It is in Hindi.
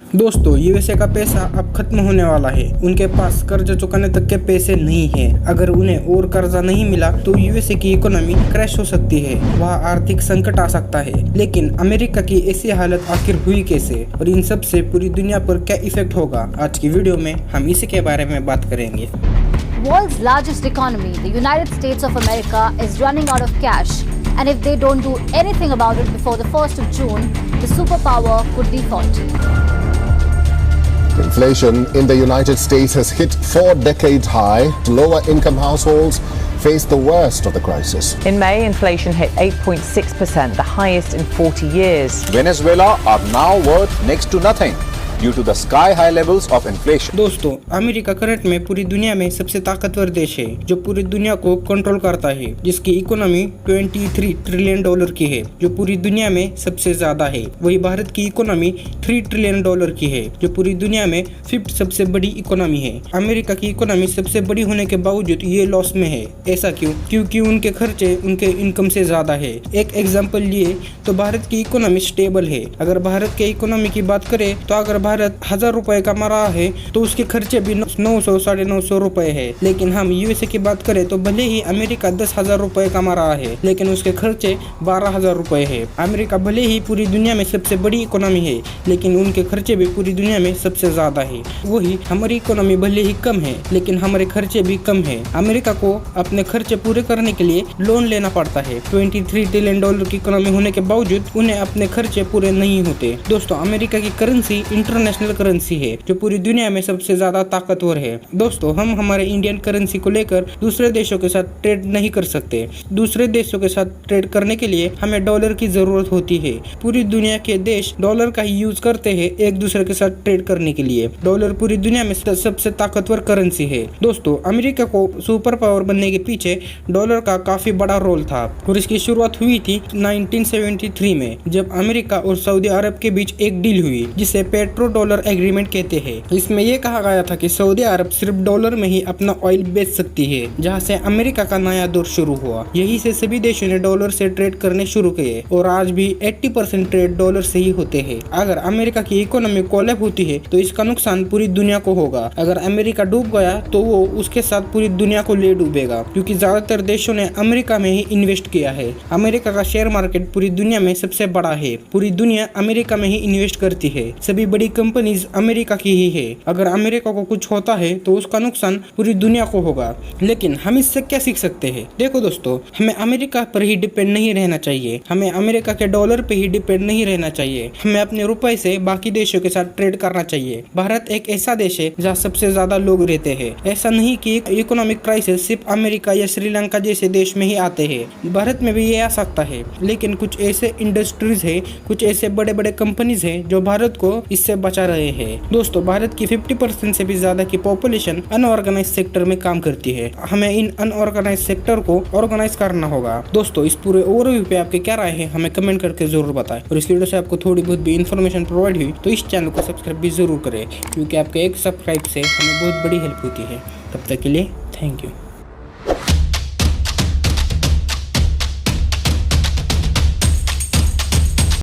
दोस्तों, यूएसए का पैसा अब खत्म होने वाला है। उनके पास कर्जा चुकाने तक के पैसे नहीं है। अगर उन्हें और कर्जा नहीं मिला तो यूएसए की इकोनॉमी क्रैश हो सकती है, वहाँ आर्थिक संकट आ सकता है। लेकिन अमेरिका की ऐसी हालत आखिर हुई कैसे और इन सब से पूरी दुनिया पर क्या इफेक्ट होगा, आज की वीडियो में हम इसी के बारे में बात करेंगे। World's largest economy, the United States of America, is running out of cash, and if they don't do anything about it before the 1st of June, the superpower could default. Inflation in the United States has hit 4-decade high. Lower income households face the worst of the crisis. In May, inflation hit 8.6%, the highest in 40 years. Venezuela are now worth next to nothing due to the sky-high levels of inflation. दोस्तों, अमेरिका करंट में पूरी दुनिया में सबसे ताकतवर देश है, जो पूरी दुनिया को कंट्रोल करता है, जिसकी इकोनॉमी $23 ट्रिलियन की है, जो पूरी दुनिया में सबसे ज्यादा है। वही भारत की इकोनॉमी $3 ट्रिलियन की है, जो पूरी दुनिया में 5th सबसे बड़ी इकोनॉमी है। अमेरिका की इकोनॉमी सबसे बड़ी होने के बावजूद ये लॉस में है। ऐसा क्यों? क्योंकि उनके खर्चे उनके इनकम से ज्यादा है। एक एग्जाम्पल लिए तो भारत की इकोनॉमी स्टेबल है। अगर भारत के इकोनॉमी की बात करें तो अगर भारत 1000 रुपए कमा रहा है तो उसके खर्चे भी 900 साढ़े 900 रुपए है। लेकिन हम यूएसए की बात करें तो भले ही अमेरिका 10,000 रुपए कमा रहा है, लेकिन उसके खर्चे 12,000 रुपए है। अमेरिका भले ही पूरी दुनिया में सबसे बड़ी इकोनॉमी है, लेकिन उनके खर्चे भी पूरी दुनिया में सबसे ज्यादा है। वही हमारी इकोनॉमी भले ही कम है, लेकिन हमारे खर्चे भी कम है। अमेरिका को अपने खर्चे पूरे करने के लिए लोन लेना पड़ता है। $23 ट्रिलियन की इकोनॉमी होने के बावजूद उन्हें अपने खर्चे पूरे नहीं होते। दोस्तों, अमेरिका की करेंसी इंटरनेशनल करेंसी है, जो पूरी दुनिया में सबसे ज्यादा ताकतवर है। दोस्तों, हम हमारे इंडियन करेंसी को लेकर दूसरे देशों के साथ ट्रेड नहीं कर सकते। दूसरे देशों के साथ ट्रेड करने के लिए हमें डॉलर की जरूरत होती है। पूरी दुनिया के देश डॉलर का ही यूज करते हैं एक दूसरे के साथ ट्रेड करने के लिए। डॉलर पूरी दुनिया में सबसे ताकतवर करेंसी है। दोस्तों, अमेरिका को सुपर पावर बनने के पीछे डॉलर का काफी बड़ा रोल था और इसकी शुरुआत हुई थी 1973 में, जब अमेरिका और सऊदी अरब के बीच एक डील हुई, जिसे पेट्रो डॉलर एग्रीमेंट कहते हैं। इसमें यह कहा गया था कि सऊदी अरब सिर्फ डॉलर में ही अपना ऑयल बेच सकती है, जहां से अमेरिका का नया दौर शुरू हुआ। यही से सभी देशों ने डॉलर से ट्रेड करने शुरू किए और आज भी 80% ट्रेड डॉलर से ही होते हैं। अगर अमेरिका की इकोनॉमी कोलैप्स होती है तो इसका नुकसान पूरी दुनिया को होगा। अगर अमेरिका डूब गया तो वो उसके साथ पूरी दुनिया को ले डूबेगा, क्योंकि ज्यादातर देशों ने अमेरिका में ही इन्वेस्ट किया है। अमेरिका का शेयर मार्केट पूरी दुनिया में सबसे बड़ा है। पूरी दुनिया अमेरिका में ही इन्वेस्ट करती है। सभी बड़ी कंपनीज अमेरिका की ही है। अगर अमेरिका को कुछ होता है तो उसका नुकसान पूरी दुनिया को होगा। लेकिन हम इससे क्या सीख सकते हैं? देखो दोस्तों, हमें अमेरिका पर ही डिपेंड नहीं रहना चाहिए। हमें अमेरिका के डॉलर पे ही डिपेंड नहीं रहना चाहिए। हमें अपने रुपए से बाकी देशों के साथ ट्रेड करना चाहिए। भारत एक ऐसा देश है जहाँ सबसे ज्यादा लोग रहते हैं। ऐसा नहीं कि इकोनॉमिक क्राइसिस सिर्फ अमेरिका या श्रीलंका जैसे देश में ही आते हैं। भारत में भी ये आ सकता है, लेकिन कुछ ऐसे इंडस्ट्रीज है, कुछ ऐसे बड़े बड़े कंपनीज है जो भारत को इससे बचा रहे हैं। दोस्तों, भारत की 50% से भी ज्यादा की पॉपुलेशन अनऑर्गेनाइज सेक्टर में काम करती है। हमें इन अनऑर्गेनाइज सेक्टर को ऑर्गेनाइज करना होगा। दोस्तों, इस पूरे ओवरव्यू पे आपके क्या राय है, हमें कमेंट करके जरूर बताएं। और इस वीडियो से आपको थोड़ी बहुत भी इन्फॉर्मेशन प्रोवाइड हुई तो इस चैनल को सब्सक्राइब भी जरूर करें, क्योंकि आपके एक सब्सक्राइब से हमें बहुत बड़ी हेल्प होती है। तब तक के लिए थैंक यू।